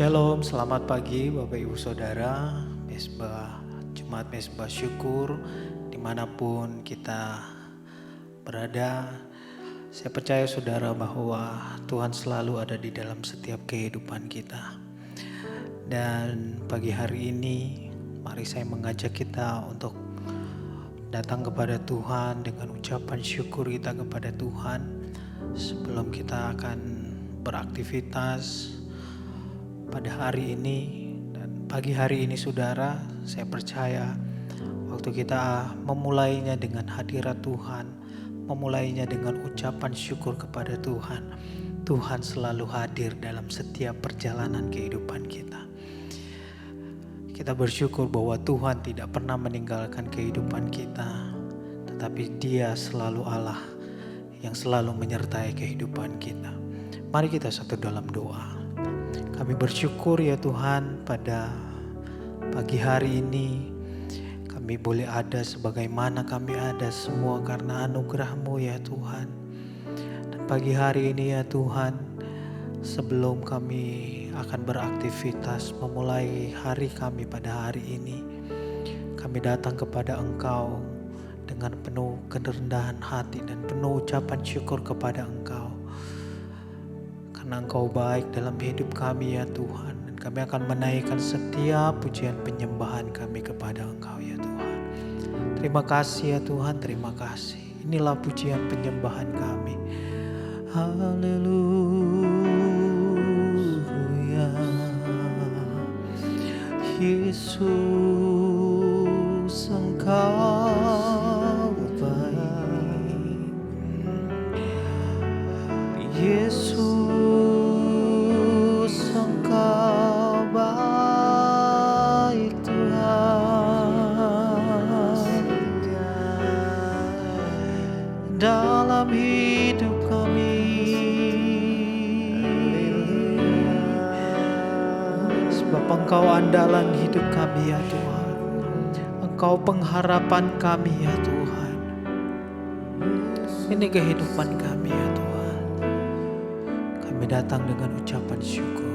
Shalom, selamat pagi Bapak Ibu Saudara, Jemaat Mesbah Syukur, dimanapun kita berada. Saya percaya saudara bahwa Tuhan selalu ada di dalam setiap kehidupan kita. Dan pagi hari ini, mari saya mengajak kita untuk datang kepada Tuhan dengan ucapan syukur kita kepada Tuhan sebelum kita akan beraktivitas pada hari ini. Dan pagi hari ini saudara, saya percaya waktu kita memulainya dengan hadirat Tuhan, memulainya dengan ucapan syukur kepada Tuhan, Tuhan selalu hadir dalam setiap perjalanan kehidupan kita. Kita bersyukur bahwa Tuhan tidak pernah meninggalkan kehidupan kita, tetapi Dia selalu Allah yang selalu menyertai kehidupan kita. Mari kita satu dalam doa. Kami bersyukur ya Tuhan, pada pagi hari ini kami boleh ada sebagaimana kami ada semua karena anugerah-Mu ya Tuhan. Dan pagi hari ini ya Tuhan, sebelum kami akan beraktivitas memulai hari kami pada hari ini, kami datang kepada Engkau dengan penuh kerendahan hati dan penuh ucapan syukur kepada Engkau. Karena Engkau baik dalam hidup kami ya Tuhan. Dan kami akan menaikkan setiap pujian penyembahan kami kepada Engkau ya Tuhan. Terima kasih ya Tuhan, terima kasih. Inilah pujian penyembahan kami. Haleluya. Yesus Engkau baik. Yesus Engkau baik Tuhan dalam hidup kami. Sebab Engkau andalan hidup kami ya Tuhan, Engkau pengharapan kami ya Tuhan. Ini kehidupan kami ya Tuhan. Kami datang dengan ucapan syukur.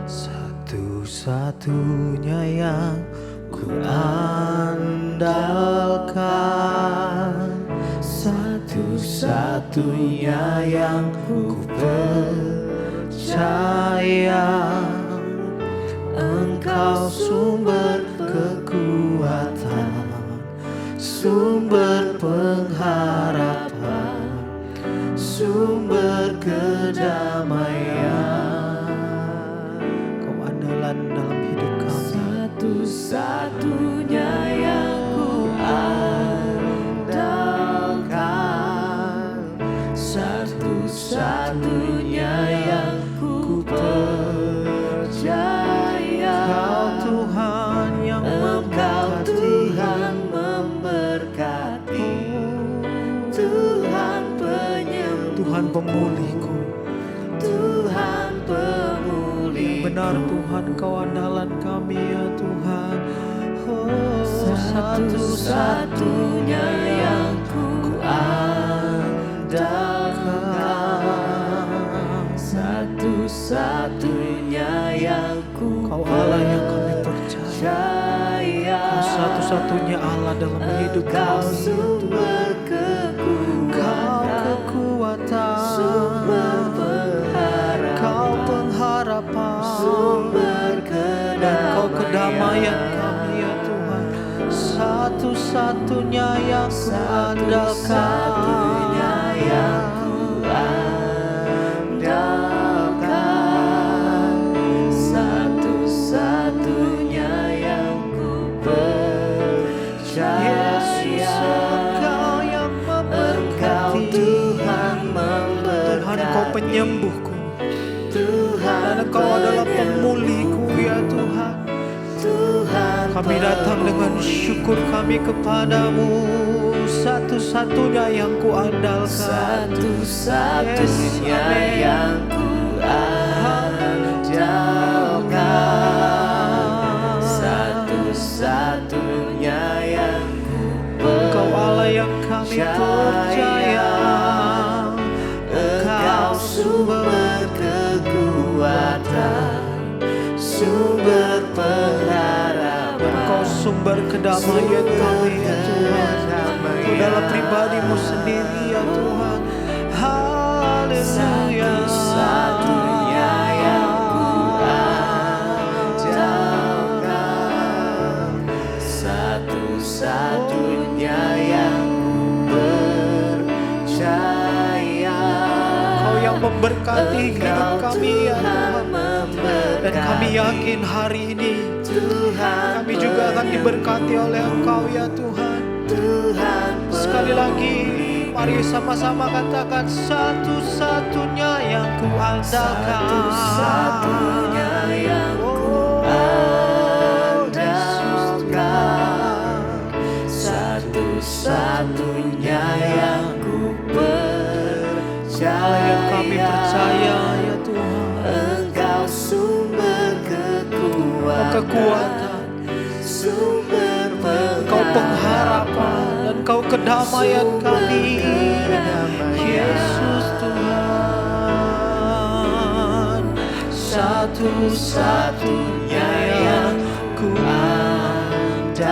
Satu-satunya yang ku andalkan, satu-satunya yang ku percaya, Engkau sumber kekuatan, sumber pengharapan, sumber kedamaian. Kau andalan dalam hidup kami, satu-satunya yang ku andalkan, satu-satunya yang ku percaya. Kau Tuhan yang memberkati, Tuhan penyembuh, Tuhan pemulihku, Tuhan pemulih. Benar Tuhan, Kau andalan kami ya Tuhan. Oh, satu-satunya yang ku andalkan, satu-satunya yang ku Kau Allah yang kami percaya. Kau satu-satunya Allah dalam hidup kami. Sumber kekuatan, sumber pengharapan, Kau pengharapan, sumber kedamaian. Dan Kau kedamaian kami ya Tuhan. Satu-satunya yang ku andalkan, satu-satunya yang ku percaya. Yesus Engkau yang memberkati, Tuhan memberkati, Tuhan Kau penyembuhku, Tuhan, dan Engkau adalah pemulihku ya Tuhan. Tuhan kami datang dengan syukur kami kepadamu, satu-satunya yang ku andalkan, satu-satunya yang ku andalkan, satu-satunya yang ku percaya. Kau Allah yang kami percaya. sumber kekuatan, sumber pengharapan. Engkau sumber kedamaian kami ya Tuhan. Engkau dalam pribadimu sendiri ya Tuhan. Haleluya. Satu-satunya yang ku andalkan, satu-satunya yang ku percaya. Kau yang memberkati hidup kami ya Tuhan. Dan kami yakin hari ini kami juga akan diberkati oleh Engkau ya Tuhan. Sekali lagi mari sama-sama katakan, satu-satunya yang ku andalkan, satu-satunya yang ku andalkan, satu-satunya yang ku percaya. Kami percaya ya Tuhan, Engkau sumber kekuatan, sumber Engkau pengharapan, dan Engkau kedamaian kami, Yesus Tuhan. Satu-satunya yang ku andalkan,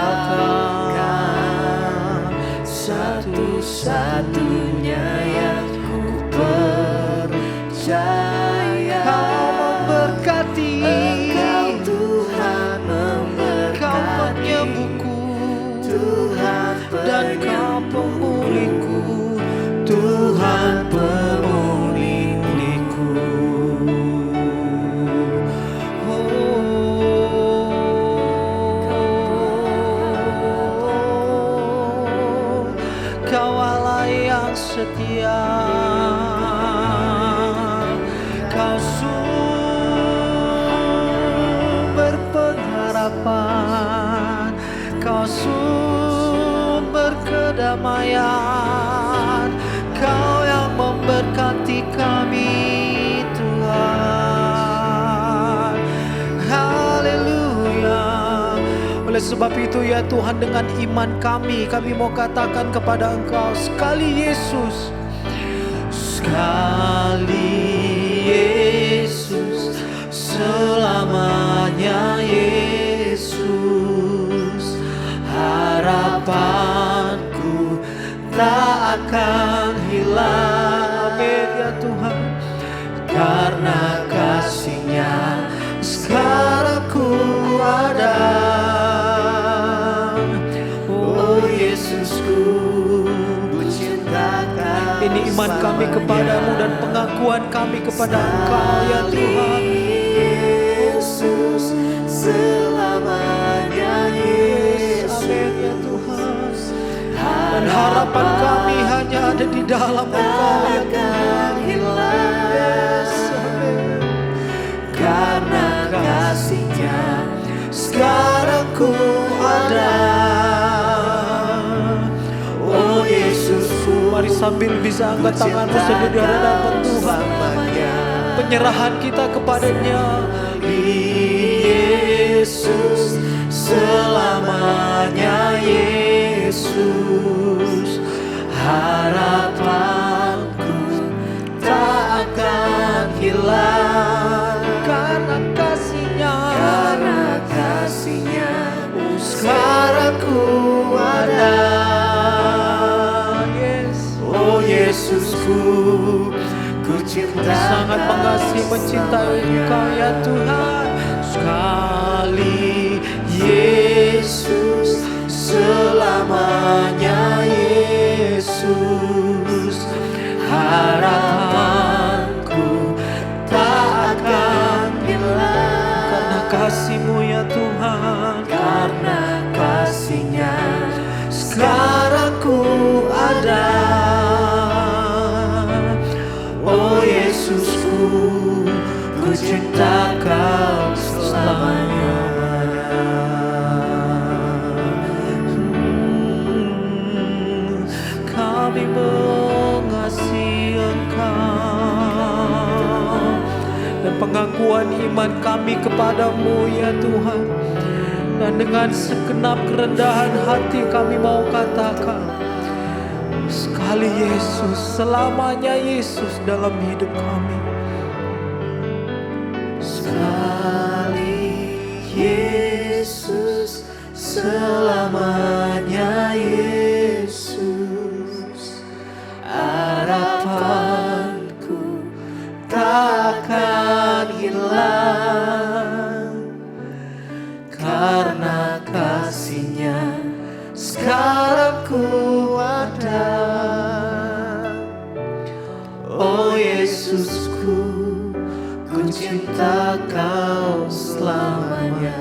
satu-satunya yang ku percaya. Kau memberkati, Engkau Tuhan memberkati, Kau penyembuhku Tuhan, dan Kau pemulihku Tuhan, pemulihku. Kau Allah yang setia, Kau sumber pengharapan, Kau sumber kedamaian, Kau yang memberkati kami Tuhan. Haleluya. Oleh sebab itu ya Tuhan, dengan iman kami mau katakan kepada Engkau, sekali Yesus, sekali Yesus, selamanya Yesus, harapanku tak akan hilang. Amin ya Tuhan. Karena kasih-Nya sekarang ku ada. Oh Yesusku, ku cinta Kau. Ini iman kami kepadamu dan pengakuan kami kepada Engkau ya Tuhan. Yesus, selamanya Yesus. Amin ya Tuhan. Dan harapan kami hanya ada di dalam Engkau ya Tuhan. Yes, amin. Karena kasih-Nya sekarang ku ada. Oh Yesusku, mari sambil bisa angkat tanganmu sendiri di hadapan Tuhan. Penyerahan kita kepadanya. Yesus, selamanya Yesus, harapanku tak akan hilang. Karena kasih-Nya sekarang ku ada. Yes. Oh Yesusku, ku cinta, sangat mengasihi mencintai Engkau ya Tuhan. Sekali Yesus, selamanya Yesus, harapanku tak akan hilang. Karena kasih-Mu ya Tuhan, karena kasih-Nya sekarang ku ada. Oh Yesusku, ku cinta Kau selamanya. Kami mengasihi Engkau, dan pengakuan iman kami kepadamu ya Tuhan. Dan dengan segenap kerendahan hati kami mau katakan, sekali Yesus, selamanya Yesus dalam hidup kami. Sekali Yesus, selamanya Yesus. Harapanku takkan hilang, karena kasih-Nya sekarang ku ada. Oh Yesusku, ku cinta Kau selamanya.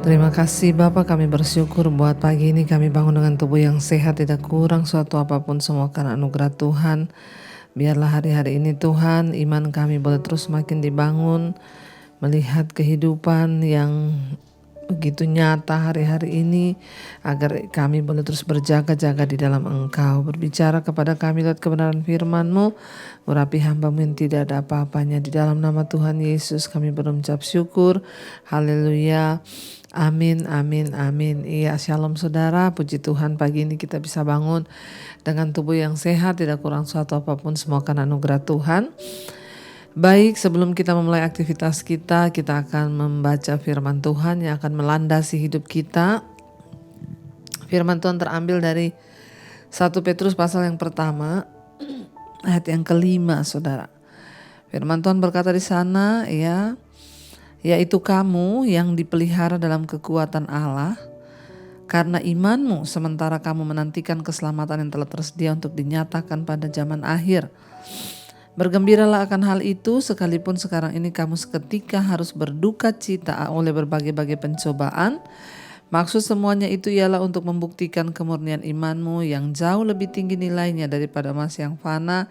Terima kasih Bapa, kami bersyukur buat pagi ini kami bangun dengan tubuh yang sehat, tidak kurang suatu apapun, semua karena anugerah Tuhan. Biarlah hari-hari ini Tuhan, iman kami boleh terus makin dibangun, melihat kehidupan yang begitu nyata hari-hari ini, agar kami boleh terus berjaga-jaga di dalam Engkau. Berbicara kepada kami lewat kebenaran firman-Mu, urapi hamba-Mu yang tidak ada apa-apanya. Di dalam nama Tuhan Yesus kami berucap syukur. Haleluya. Amin, amin, amin. Iya, shalom saudara, puji Tuhan pagi ini kita bisa bangun dengan tubuh yang sehat, tidak kurang suatu apapun, semua karena anugerah Tuhan. Baik, sebelum kita memulai aktivitas kita akan membaca firman Tuhan yang akan melandasi hidup kita. Firman Tuhan terambil dari 1 Petrus pasal yang pertama, ayat yang kelima, saudara. Firman Tuhan berkata di sana, ya, yaitu kamu yang dipelihara dalam kekuatan Allah karena imanmu, sementara kamu menantikan keselamatan yang telah tersedia untuk dinyatakan pada zaman akhir. Bergembiralah akan hal itu, sekalipun sekarang ini kamu seketika harus berduka cita oleh berbagai-bagai pencobaan. Maksud semuanya itu ialah untuk membuktikan kemurnian imanmu yang jauh lebih tinggi nilainya daripada emas yang fana,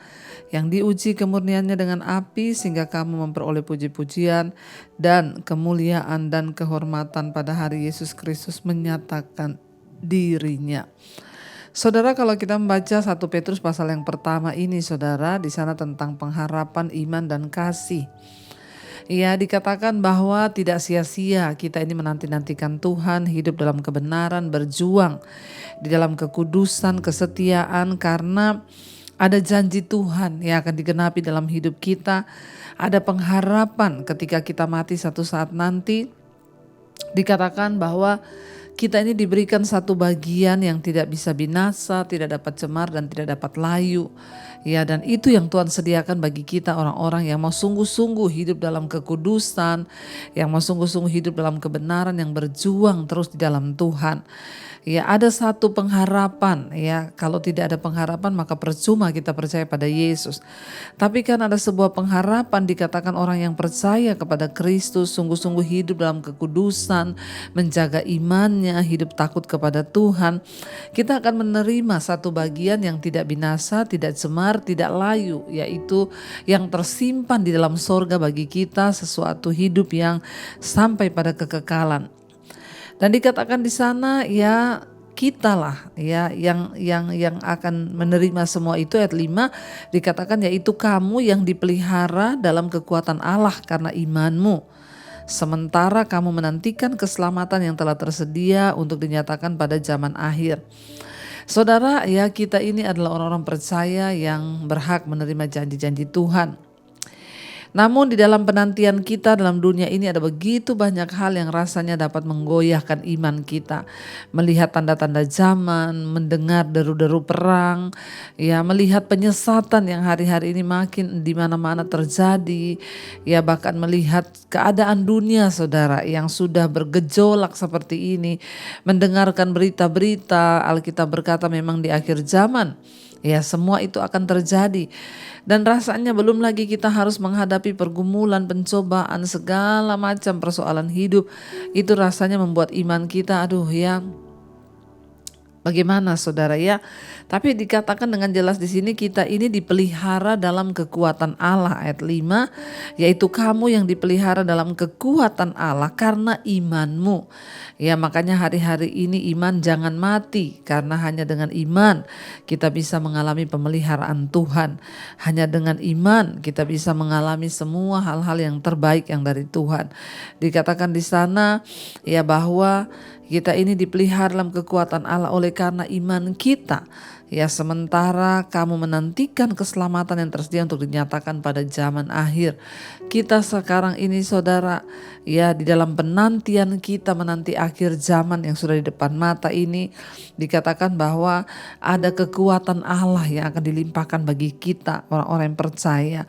yang diuji kemurniannya dengan api, sehingga kamu memperoleh puji-pujian dan kemuliaan dan kehormatan pada hari Yesus Kristus menyatakan dirinya. Saudara, kalau kita membaca 1 Petrus pasal yang pertama ini, saudara, di sana tentang pengharapan, iman, dan kasih. Ya, dikatakan bahwa tidak sia-sia kita ini menanti-nantikan Tuhan, hidup dalam kebenaran, berjuang di dalam kekudusan, kesetiaan, karena ada janji Tuhan yang akan digenapi dalam hidup kita. Ada pengharapan ketika kita mati satu saat nanti. Dikatakan bahwa kita ini diberikan satu bagian yang tidak bisa binasa, tidak dapat cemar dan tidak dapat layu. Ya, dan itu yang Tuhan sediakan bagi kita, orang-orang yang mau sungguh-sungguh hidup dalam kekudusan, yang mau sungguh-sungguh hidup dalam kebenaran, yang berjuang terus di dalam Tuhan. Ya, ada satu pengharapan, ya. Kalau tidak ada pengharapan maka percuma kita percaya pada Yesus. Tapi kan ada sebuah pengharapan, dikatakan orang yang percaya kepada Kristus sungguh-sungguh hidup dalam kekudusan, menjaga imannya, hidup takut kepada Tuhan. Kita akan menerima satu bagian yang tidak binasa, tidak cemar, tidak layu, yaitu yang tersimpan di dalam sorga bagi kita, sesuatu hidup yang sampai pada kekekalan. Dan dikatakan di sana, ya, kitalah ya yang akan menerima semua itu. Ayat 5 dikatakan, yaitu kamu yang dipelihara dalam kekuatan Allah karena imanmu, sementara kamu menantikan keselamatan yang telah tersedia untuk dinyatakan pada zaman akhir. Saudara, ya, kita ini adalah orang-orang percaya yang berhak menerima janji-janji Tuhan. Namun di dalam penantian kita dalam dunia ini ada begitu banyak hal yang rasanya dapat menggoyahkan iman kita. Melihat tanda-tanda zaman, mendengar deru-deru perang, ya, melihat penyesatan yang hari-hari ini makin di mana-mana terjadi, ya, bahkan melihat keadaan dunia, saudara, yang sudah bergejolak seperti ini, mendengarkan berita-berita, Alkitab berkata memang di akhir zaman. Ya, semua itu akan terjadi. Dan rasanya belum lagi kita harus menghadapi pergumulan, pencobaan, segala macam persoalan hidup. Itu rasanya membuat iman kita, aduh ya, bagaimana saudara ya? Tapi dikatakan dengan jelas di sini, kita ini dipelihara dalam kekuatan Allah. Ayat 5, yaitu kamu yang dipelihara dalam kekuatan Allah karena imanmu. Ya, makanya hari-hari ini iman jangan mati, karena hanya dengan iman kita bisa mengalami pemeliharaan Tuhan. Hanya dengan iman kita bisa mengalami semua hal-hal yang terbaik yang dari Tuhan. Dikatakan di sana, ya, bahwa Kita ini dipelihara dalam kekuatan Allah oleh karena iman kita. Ya, sementara kamu menantikan keselamatan yang tersedia untuk dinyatakan pada zaman akhir. Kita sekarang ini saudara, ya di dalam penantian kita menanti akhir zaman yang sudah di depan mata ini, dikatakan bahwa ada kekuatan Allah yang akan dilimpahkan bagi kita orang-orang yang percaya.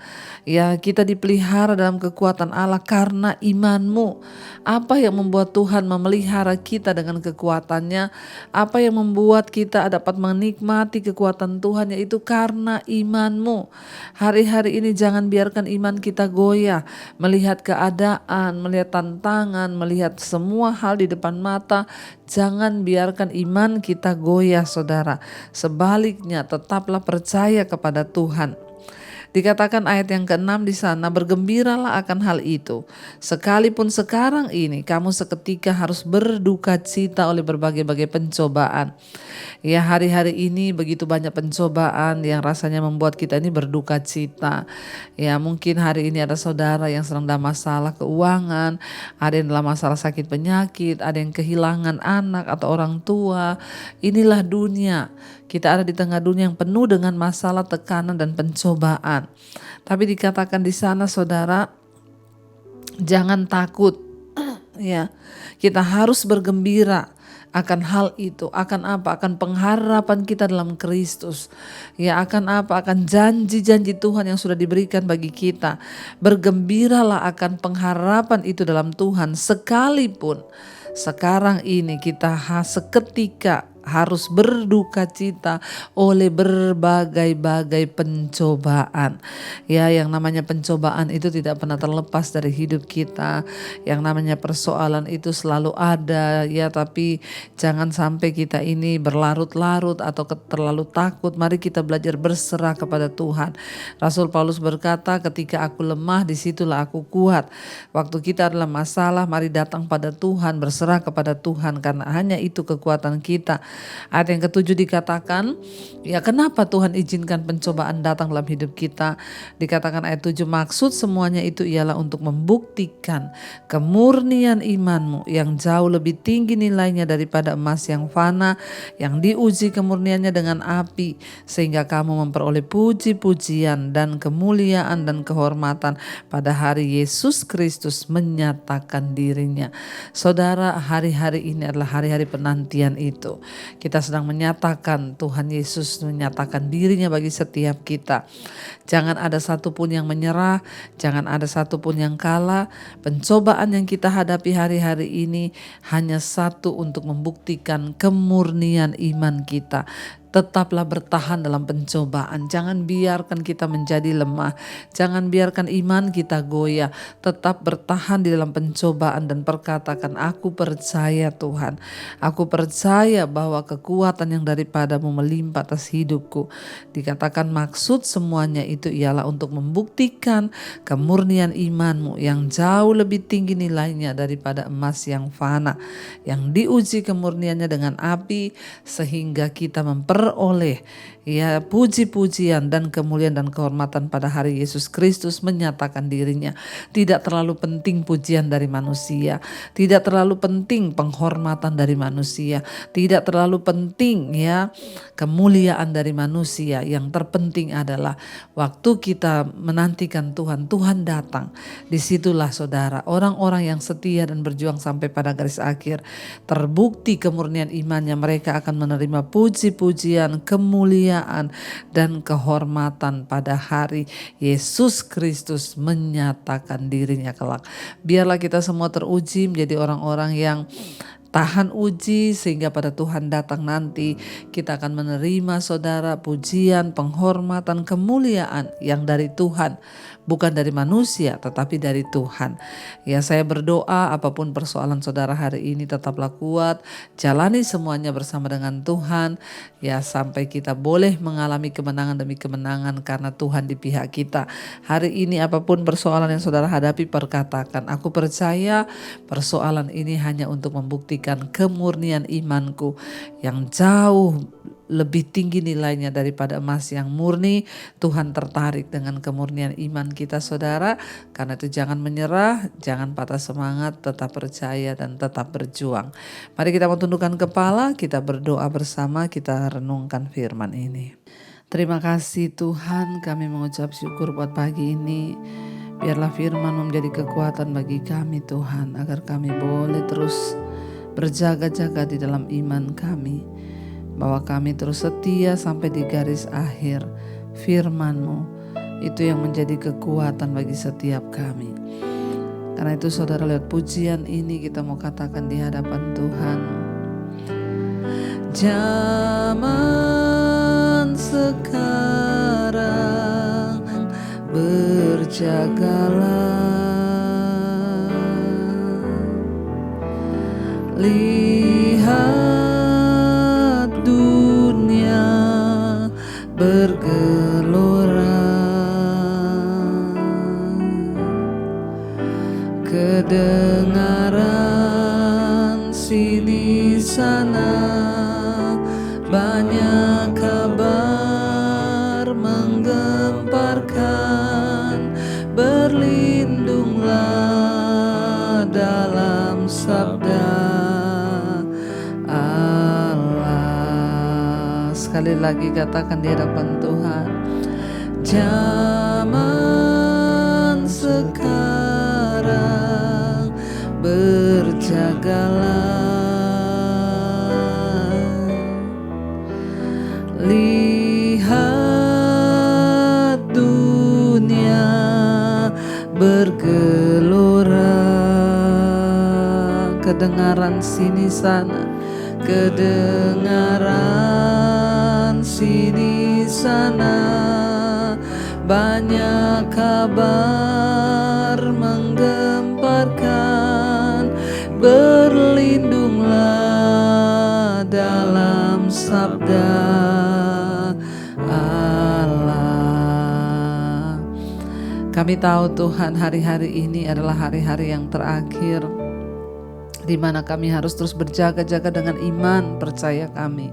Ya, kita dipelihara dalam kekuatan Allah karena imanmu. Apa yang membuat Tuhan memelihara kita dengan kekuatannya? Apa yang membuat kita dapat menikmati kekuatan Tuhan, yaitu karena imanmu. Hari-hari ini jangan biarkan iman kita goyah, melihat keadaan, melihat tantangan, melihat semua hal di depan mata. Jangan biarkan iman kita goyah saudara. Sebaliknya tetaplah percaya kepada Tuhan. Dikatakan ayat yang ke-6 di sana, bergembiralah akan hal itu. Sekalipun sekarang ini kamu seketika harus berduka cita oleh berbagai-bagai pencobaan. Ya, hari-hari ini begitu banyak pencobaan yang rasanya membuat kita ini berduka cita. Ya, mungkin hari ini ada saudara yang sedang dalam masalah keuangan, ada yang dalam masalah sakit penyakit, ada yang kehilangan anak atau orang tua. Inilah dunia. Kita ada di tengah dunia yang penuh dengan masalah, tekanan dan pencobaan. Tapi dikatakan di sana saudara, jangan takut. Ya, kita harus bergembira akan hal itu. Akan apa? Akan pengharapan kita dalam Kristus. Ya, akan apa? Akan janji-janji Tuhan yang sudah diberikan bagi kita. Bergembiralah akan pengharapan itu dalam Tuhan, sekalipun sekarang ini kita seketika harus berduka cita oleh berbagai-bagai pencobaan. Ya, yang namanya pencobaan itu tidak pernah terlepas dari hidup kita. Yang namanya persoalan itu selalu ada, ya, tapi jangan sampai kita ini berlarut-larut atau terlalu takut. Mari kita belajar berserah kepada Tuhan. Rasul Paulus berkata, ketika aku lemah, disitulah aku kuat. Waktu kita adalah masalah, mari datang pada Tuhan, berserah kepada Tuhan, karena hanya itu kekuatan kita. Ayat yang ke-7 dikatakan, ya kenapa Tuhan izinkan pencobaan datang dalam hidup kita? Dikatakan ayat 7, maksud semuanya itu ialah untuk membuktikan kemurnian imanmu yang jauh lebih tinggi nilainya daripada emas yang fana, yang diuji kemurniannya dengan api, sehingga kamu memperoleh puji-pujian dan kemuliaan dan kehormatan pada hari Yesus Kristus menyatakan dirinya. Saudara, hari-hari ini adalah hari-hari penantian itu. Kita sedang menyatakan Tuhan Yesus menyatakan dirinya bagi setiap kita. Jangan ada satupun yang menyerah, jangan ada satupun yang kalah. Pencobaan yang kita hadapi hari-hari ini hanya satu, untuk membuktikan kemurnian iman kita. Tetaplah bertahan dalam pencobaan. Jangan biarkan kita menjadi lemah. Jangan biarkan iman kita goyah. Tetap bertahan di dalam pencobaan dan perkatakan, aku percaya Tuhan. Aku percaya bahwa kekuatan yang daripadamu melimpah atas hidupku. Dikatakan maksud semuanya itu ialah untuk membuktikan kemurnian imanmu yang jauh lebih tinggi nilainya daripada emas yang fana, yang diuji kemurniannya dengan api, sehingga kita memperoleh ya puji-pujian dan kemuliaan dan kehormatan pada hari Yesus Kristus menyatakan dirinya. Tidak terlalu penting pujian dari manusia, tidak terlalu penting penghormatan dari manusia, tidak terlalu penting ya kemuliaan dari manusia. Yang terpenting adalah waktu kita menantikan Tuhan, Tuhan datang. Disitulah saudara, orang-orang yang setia dan berjuang sampai pada garis akhir, terbukti kemurnian imannya, mereka akan menerima puji-pujian, kemuliaan dan kehormatan pada hari Yesus Kristus menyatakan dirinya kelak. Biarlah kita semua teruji menjadi orang-orang yang tahan uji, sehingga pada Tuhan datang nanti kita akan menerima saudara pujian, penghormatan, kemuliaan yang dari Tuhan, bukan dari manusia tetapi dari Tuhan. Ya, saya berdoa apapun persoalan saudara hari ini, tetaplah kuat, jalani semuanya bersama dengan Tuhan ya, sampai kita boleh mengalami kemenangan demi kemenangan karena Tuhan di pihak kita. Hari ini apapun persoalan yang saudara hadapi, perkatakan, aku percaya persoalan ini hanya untuk membuktikan membuktikan kemurnian imanku yang jauh lebih tinggi nilainya daripada emas yang murni. Tuhan tertarik dengan kemurnian iman kita saudara. Karena itu jangan menyerah, jangan patah semangat, tetap percaya dan tetap berjuang. Mari kita tundukkan kepala, kita berdoa bersama, kita renungkan firman ini. Terima kasih Tuhan, kami mengucap syukur buat pagi ini. Biarlah firman menjadi kekuatan bagi kami Tuhan, agar kami boleh terus berjaga-jaga di dalam iman kami, bahwa kami terus setia sampai di garis akhir. Firman-Mu itu yang menjadi kekuatan bagi setiap kami. Karena itu saudara, lewat pujian ini kita mau katakan di hadapan Tuhan, zaman sekarang berjagalah, lihat dunia bergelora, kedengaran sini sana banyak kabar menggemparkan. Berlindunglah dalam sabda Allah. Sekali lagi katakan di hadapan Tuhan, zaman sekarang berjagalah, lihat dunia bergelora, kedengaran sini sana, kedengaran sini sana, banyak kabar menggemparkan. Berlindunglah dalam sabda Allah. Kami tahu Tuhan, hari-hari ini adalah hari-hari yang terakhir, di mana kami harus terus berjaga-jaga dengan iman percaya kami.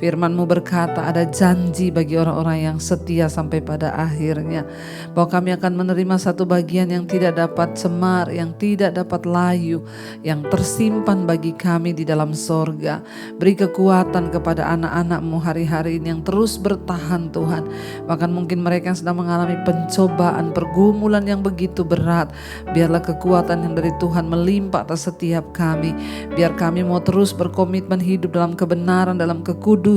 Firman-Mu berkata ada janji bagi orang-orang yang setia sampai pada akhirnya, bahwa kami akan menerima satu bagian yang tidak dapat cemar, yang tidak dapat layu, yang tersimpan bagi kami di dalam sorga. Beri kekuatan kepada anak-anak-Mu hari-hari ini yang terus bertahan Tuhan. Bahkan mungkin mereka yang sedang mengalami pencobaan, pergumulan yang begitu berat, biarlah kekuatan yang dari Tuhan melimpah atas setiap kami. Biar kami mau terus berkomitmen hidup dalam kebenaran, dalam kekudusan.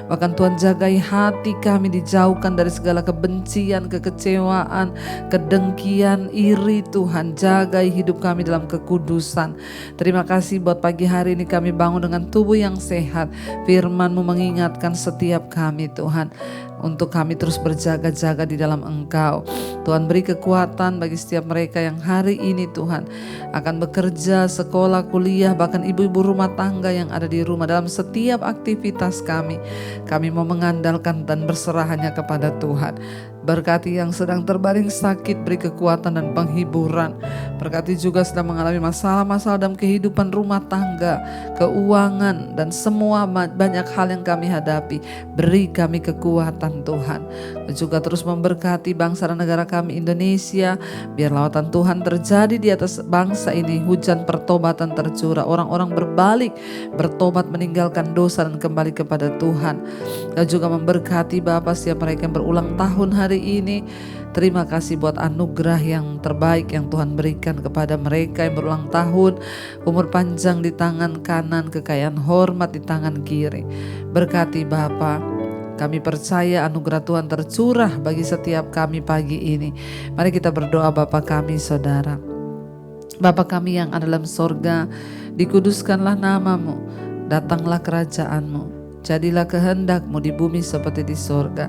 Bahkan Tuhan jagai hati kami, dijauhkan dari segala kebencian, kekecewaan, kedengkian, iri. Tuhan jagai hidup kami dalam kekudusan. Terima kasih buat pagi hari ini kami bangun dengan tubuh yang sehat. Firman-Mu mengingatkan setiap kami Tuhan, untuk kami terus berjaga-jaga di dalam Engkau. Tuhan beri kekuatan bagi setiap mereka yang hari ini Tuhan akan bekerja, sekolah, kuliah, bahkan ibu-ibu rumah tangga yang ada di rumah. Dalam setiap aktivitas kami mau mengandalkan dan berserah hanya kepada Tuhan. Berkati yang sedang terbaring sakit, beri kekuatan dan penghiburan. Berkati juga sedang mengalami masalah-masalah dalam kehidupan rumah tangga, keuangan, dan semua banyak hal yang kami hadapi. Beri kami kekuatan Tuhan. Juga terus memberkati bangsa dan negara kami Indonesia. Biar lawatan Tuhan terjadi di atas bangsa ini. Hujan pertobatan tercurah. Orang-orang berbalik, bertobat, meninggalkan dosa dan kembali kepada Tuhan. Dan juga memberkati Bapa setiap mereka yang berulang tahun hari ini. Terima kasih buat anugerah yang terbaik yang Tuhan berikan kepada mereka yang berulang tahun. Umur panjang di tangan kanan, kekayaan hormat di tangan kiri. Berkati Bapa. Kami percaya anugerah Tuhan tercurah bagi setiap kami pagi ini. Mari kita berdoa. Bapa kami saudara, Bapa kami yang ada dalam sorga, dikuduskanlah nama-Mu, datanglah kerajaan-Mu, jadilah kehendak-Mu di bumi seperti di sorga.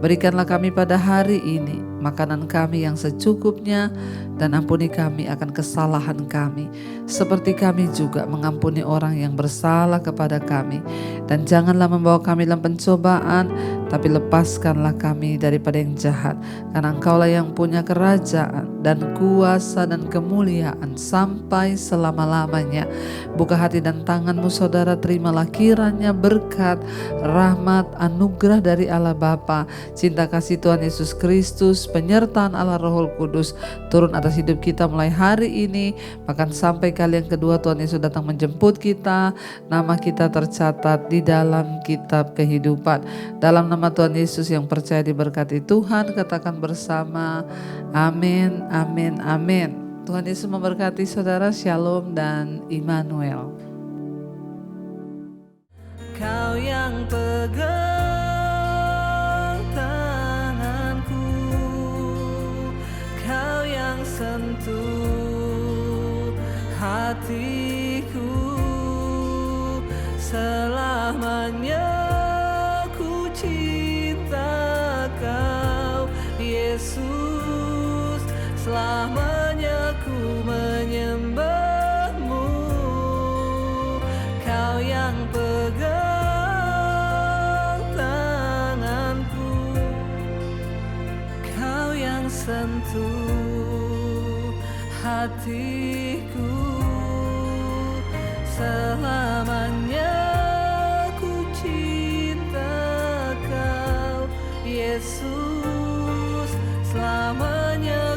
Berikanlah kami pada hari ini makanan kami yang secukupnya, dan ampuni kami akan kesalahan kami, seperti kami juga mengampuni orang yang bersalah kepada kami. Dan janganlah membawa kami dalam pencobaan, tapi lepaskanlah kami daripada yang jahat. Karena Engkaulah yang punya kerajaan dan kuasa dan kemuliaan sampai selama-lamanya. Buka hati dan tanganmu saudara, terimalah kiranya berkat, rahmat, anugerah dari Allah Bapa, cinta kasih Tuhan Yesus Kristus, penyertaan Allah Roh Kudus turun atas hidup kita mulai hari ini, bahkan sampai kali yang kedua Tuhan Yesus datang menjemput kita. Nama kita tercatat di dalam kitab kehidupan. Dalam nama Tuhan Yesus yang percaya diberkati Tuhan, katakan bersama, amin, amin, amin. Tuhan Yesus memberkati saudara. Shalom dan Immanuel. Kau yang pegang tanganku, kau yang sentuh hatiku, selamanya ku cinta kau Yesus, selamanya ku menyembahmu. Kau yang pegang tanganku, kau yang sentuh hatiku, selamanya ku cinta kau Yesus, selamanya